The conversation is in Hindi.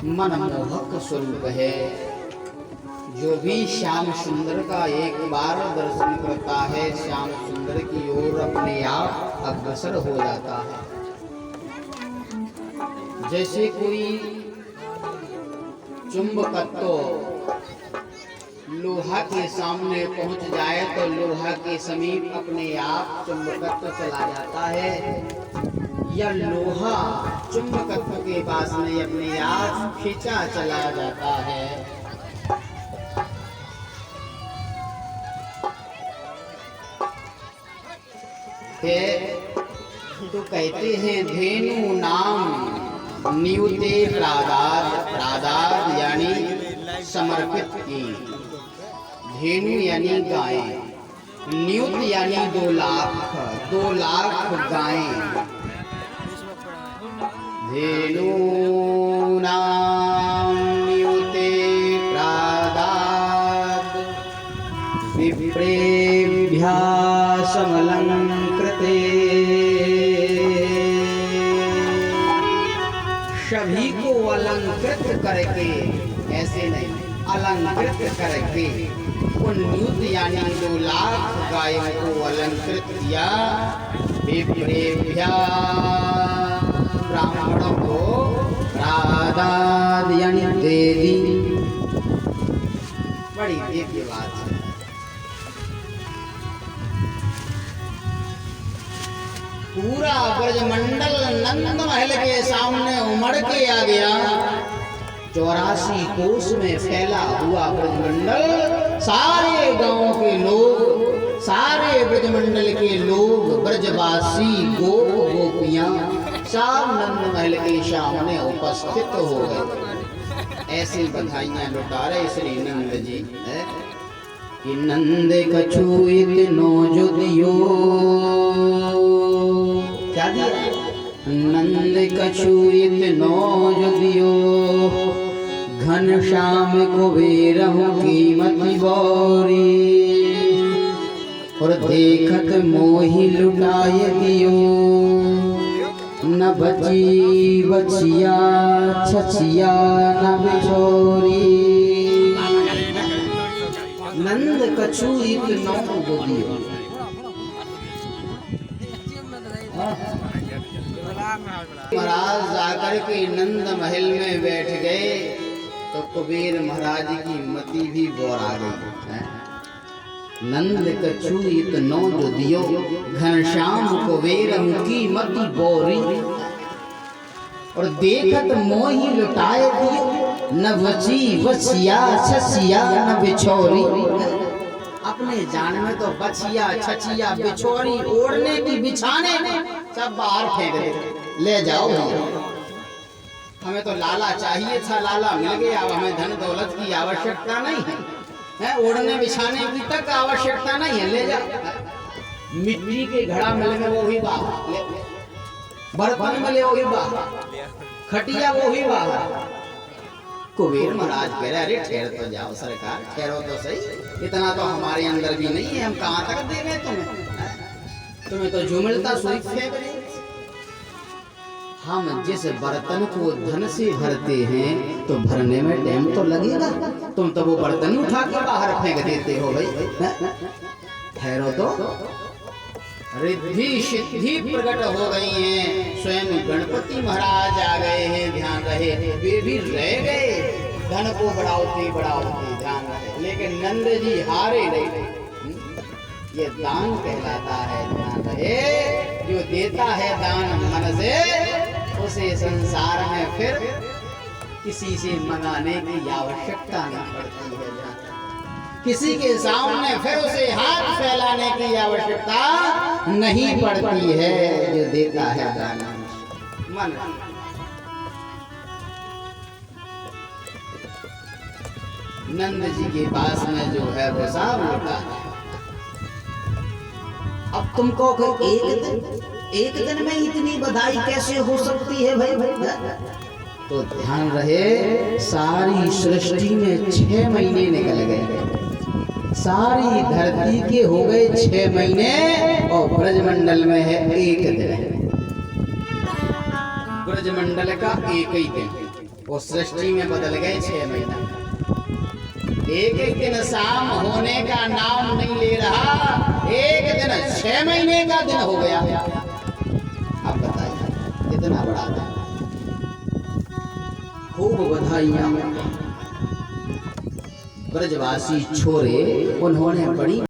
मनमोहक स्वरूप है। जो भी श्याम सुंदर का एक बार दर्शन करता है, श्याम सुंदर की ओर अपने आप अग्रसर हो जाता है। जैसे कोई चुंबकत्व लोहा के सामने पहुंच जाए तो लोहा के समीप अपने आप चुंबकत्व चला जाता है, या लोहा चुंबकत्व के पास में अपने आप खींचा चला जाता है। तो कहते हैं धेनु नाम नियुते प्रादाद, प्रादाद यानी समर्पित की, धेनु यानी गाय, नियुत यानी 2 लाख, 2 लाख गायें। धेनु नाम नियुते प्रादाद विप्रेभ्यः समलंकृते, सभी को अलंकृत करके, ऐसे नहीं अलंकृत करके, उन नियुत यानी 2 लाख गायों को अलंकृत किया। विप्रेभ्यः ब्राह्मणों को, प्रादाद यानी दे दी। बड़ी दिव्य बात है। पूरा ब्रजमंडल नंद महल के सामने उमड़ के आ गया। 84 कोस में फैला हुआ ब्रजमंडल, सारे गांव के लोग, सारे ब्रजमंडल के लोग, ब्रजवासी गोप गोपियां सब नंद महल के सामने उपस्थित हो गए। ऐसी बधाइयां लुटा रहे श्री नंद जी कि नंद कछु इतनो जो दियो, क्या दिया? नंद कछु इतनो जो दियो, घनश्याम कुबेरहु कीमति बौरी, और देखत मोहि लुटाए दियो, न बची बचिया छचिया न बिछोरी। नंद कछु इतनो जो दियो। महाराज जाकर के नंद महल में बैठ गए तो कुबेर महाराज की मति भी बोरा गई। नंद कछु इतनो जो दियो, घनश्याम कुबेर की मति बोरी, और देखत मोहि लुटाए दियो, न बची बचिया छचिया न बिछोरी। अपने जान में तो बचिया छचिया बिछोरी ओढ़ने की बिछाने सब बाहर फेंक दे, ले जाओ भैया। हमें तो लाला चाहिए था, लाला मिल गया, अब हमें धन दौलत की आवश्यकता नहीं है, ओढ़ने बिछाने की तक आवश्यकता नहीं है, ले जाओ। मिट्टी के घड़ा मिल गए वो भी बाहर, बर्तन मिले वो भी बाहर, खटिया वो भी बाहर। कुबेर महाराज कह रहे, अरे ठहर तो जाओ सरकार, ठहरो तो सही, इतना तो हमारे अंदर भी नहीं है, हम कहाँ तक देंगे तुम्हें? तुम्हें तो जो मिलता सोई फेंक दे। हम जिस बर्तन को धन से भरते हैं तो भरने में टाइम तो लगेगा, तुम तो वो बर्तन उठा के बाहर फेंक देते हो भाई। ठहरो तो। रिद्धि सिद्धि प्रकट हो गई हैं, स्वयं गणपति महाराज आ गए हैं, ध्यान रहे, वे भी रह गए, धन को बढ़ाओते बढ़ाओते ध्यान रहे, लेकिन नंद जी हारे नहीं। ये दान कहलाता है, ध्यान रहे। जो देता है दान मन से, उसे संसार में फिर किसी से मंगाने की आवश्यकता नहीं पड़ती है। किसी के सामने फिर उसे हाथ फैलाने की आवश्यकता नहीं पड़ती है, जो देता है दान मन। नंद जी के पास में जो है वो सब लौटा है। अब तुमको एक दिन में इतनी बधाई कैसे हो सकती है भाई? तो ध्यान रहे, सारी सृष्टि में 6 महीने निकल गए, सारी धरती के हो गए 6 महीने, और ब्रजमंडल में है 1 दिन। ब्रजमंडल का 1 ही दिन, वो सृष्टि में बदल गए 6 महीना। एक एक दिन शाम होने का नाम नहीं ले रहा, एक दिन 6 महीने का दिन हो गया। अब बताइए कितना बड़ा दिन। खूब बधाइयां। ब्रजवासी छोरे उन्होंने बड़ी